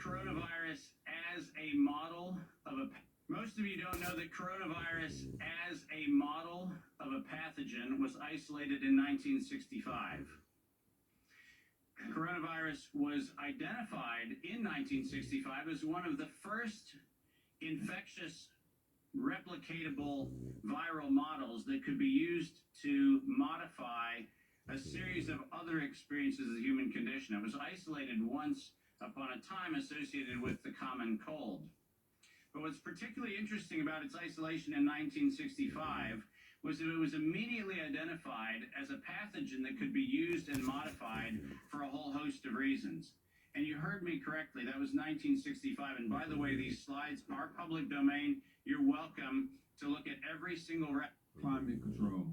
coronavirus as a model of a... Most of you don't know that coronavirus as a model of a pathogen was isolated in 1965. Coronavirus was identified in 1965 as one of the first infectious replicatable viral models that could be used to modify a series of other experiences of the human condition. It was isolated once upon a time associated with the common cold. But what's particularly interesting about its isolation in 1965 was that it was immediately identified as a pathogen that could be used and modified for a whole host of reasons. And you heard me correctly, that was 1965. And by the way, these slides are public domain. You're welcome to look at every single climate control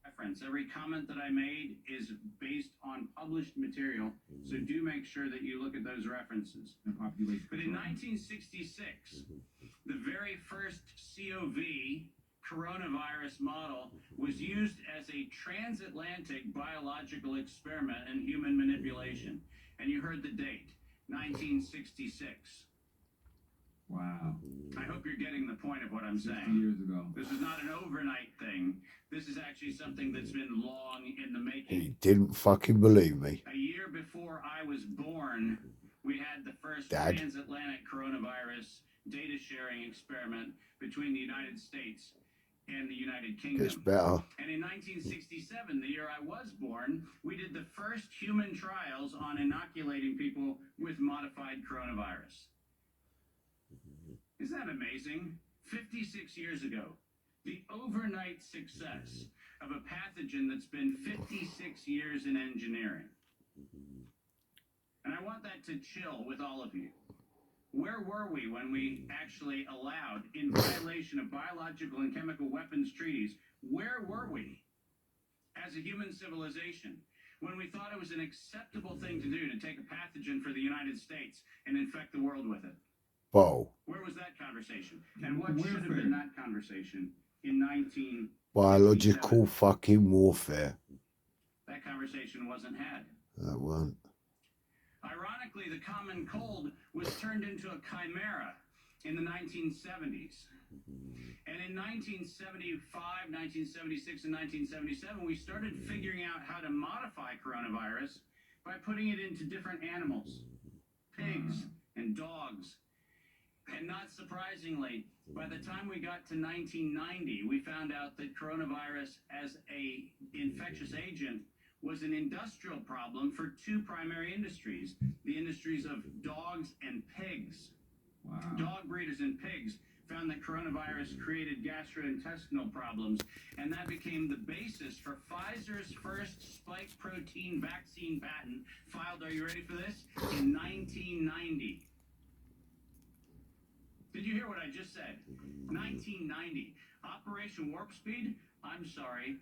reference. Every comment that I made is based on published material, so do make sure that you look at those references. and population But in control. 1966, the very first COVID coronavirus model was used as a transatlantic biological experiment in human manipulation. And you heard the date, 1966. Wow. I hope you're getting the point of what I'm 60 saying. years ago. This is not an overnight thing. This is actually something that's been long in the making. He didn't fucking believe me. A year before I was born, we had the first Dad. transatlantic coronavirus data sharing experiment between the United States and the United Kingdom. Gets better. And in 1967, the year I was born, we did the first human trials on inoculating people with modified coronavirus. Isn't that amazing? 56 years ago, the overnight success of a pathogen that's been 56 years in engineering. And I want that to chill with all of you. Where were we when we actually allowed, in violation of biological and chemical weapons treaties, where were we as a human civilization when we thought it was an acceptable thing to do to take a pathogen for the United States and infect the world with it? Whoa. Where was that conversation? And what should have been that conversation in 19... Biological fucking warfare. That conversation wasn't had. That weren't. Ironically, the common cold was turned into a chimera in the 1970s. And in 1975, 1976, and 1977, we started figuring out how to modify coronavirus by putting it into different animals, pigs and dogs. And not surprisingly, by the time we got to 1990, we found out that coronavirus as an infectious agent was an industrial problem for two primary industries, the industries of dogs and pigs. Wow. Dog breeders and pigs found that coronavirus created gastrointestinal problems, and that became the basis for Pfizer's first spike protein vaccine patent, filed, are you ready for this, in 1990. Did you hear what I just said? 1990. Operation Warp Speed? I'm sorry.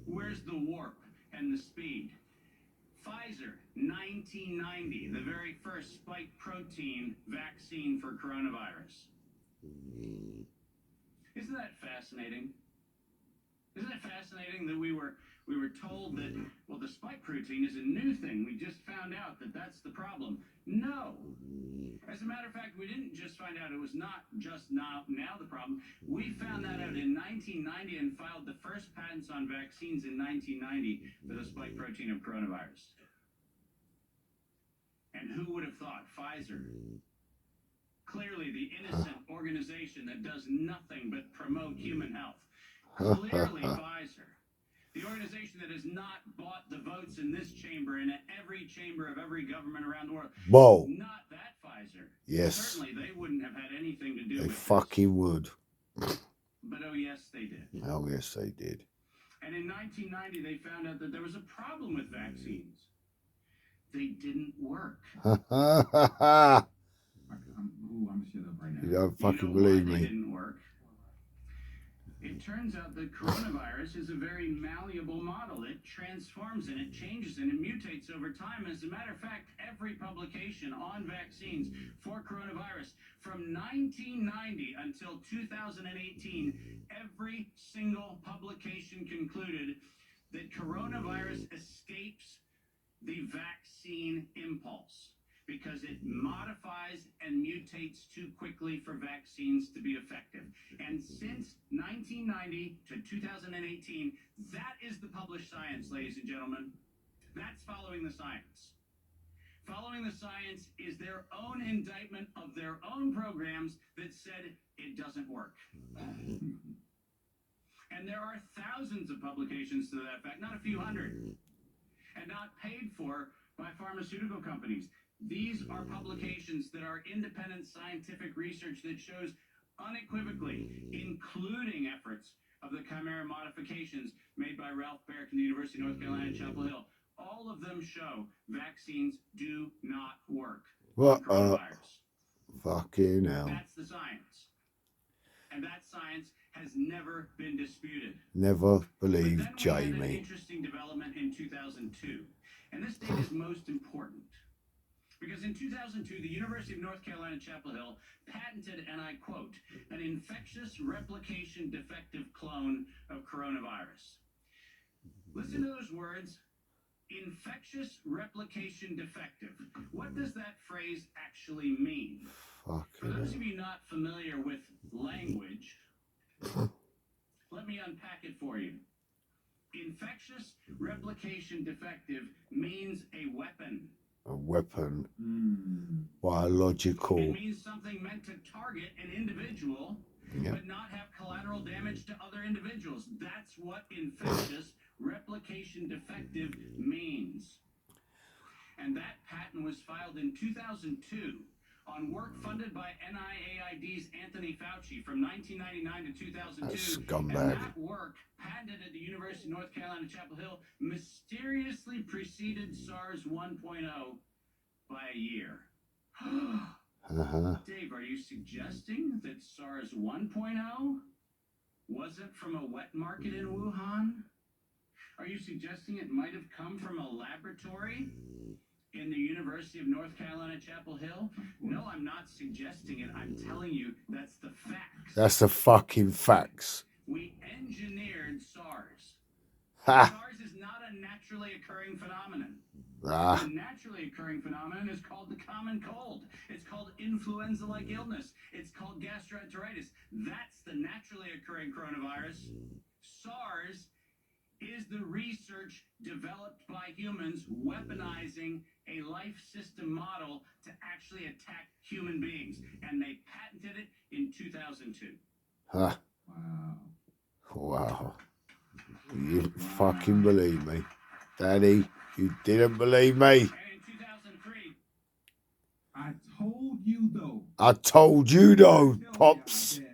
Where's the warp and the speed? Pfizer, 1990, the very first spike protein vaccine for coronavirus. Isn't that fascinating? Isn't it fascinating that we were told that, well, the spike protein is a new thing. We just found out that that's the problem. No. As a matter of fact, we didn't just find out it was not just now the problem. We found that out in 1990 and filed the first patents on vaccines in 1990 for the spike protein of coronavirus. And who would have thought? Pfizer. Clearly the innocent organization that does nothing but promote human health. Clearly Pfizer. The organization that has not bought the votes in this chamber and at every chamber of every government around the world. Whoa. Not that Pfizer. Yes. Certainly they wouldn't have had anything to do They with fucking would. this. But oh yes, they did. Oh, yes, they did. And in 1990, they found out that there was a problem with vaccines. They didn't work. I'm shut up right now. You don't fucking You know believe why they me. didn't work? It turns out that coronavirus is a very malleable model. It transforms and it changes and it mutates over time. As a matter of fact, every publication on vaccines for coronavirus from 1990 until 2018, every single publication concluded that coronavirus escapes the vaccine impulse because it modifies mutates too quickly for vaccines to be effective. And since 1990 to 2018, that is the published science, ladies and gentlemen. That's following the science. Following the science is their own indictment of their own programs that said it doesn't work. And there are thousands of publications to that effect, not a few hundred, and not paid for by pharmaceutical companies. These are publications that are independent scientific research that shows unequivocally, including efforts of the chimera modifications made by Ralph Baric from the University of North Carolina, Chapel Hill. All of them show vaccines do not work on coronavirus. Fucking hell. That's the science. And that science has never been disputed. Never But believe then we had an Jamie. interesting development in 2002. And this date is most important. Because in 2002, the University of North Carolina, Chapel Hill patented, and I quote, an infectious replication defective clone of coronavirus. Listen to those words. Infectious replication defective. What does that phrase actually mean? For Fucking those hell. of you not familiar with language, let me unpack it for you. Infectious replication defective means a weapon. A weapon. Mm. Biological. It means something meant to target an individual, Yep. but not have collateral damage to other individuals. That's what infectious replication defective means. And that patent was filed in 2002 on work funded by NIAID's Anthony Fauci from 1999 to 2002. That And scumbag. that work, patented at the University of North Carolina, Chapel Hill, mysteriously preceded SARS 1.0 by a year. Dave, are you suggesting that SARS 1.0 wasn't from a wet market in Wuhan? Are you suggesting it might have come from a laboratory in the University of North Carolina, Chapel Hill? No, I'm not suggesting it. I'm telling you that's the facts. That's the fucking facts. We engineered SARS. Ha! SARS is not a naturally occurring phenomenon. Ah. The naturally occurring phenomenon is called the common cold. It's called influenza-like illness. It's called gastroenteritis. That's the naturally occurring coronavirus. SARS is the research developed by humans weaponizing a life system model to actually attack human beings. And they patented it in 2002. Ha. Wow. Wow. You didn't fucking believe me. Daddy, you didn't believe me. And in 2003, I told you though. I told you though, Tell me I Pops. did.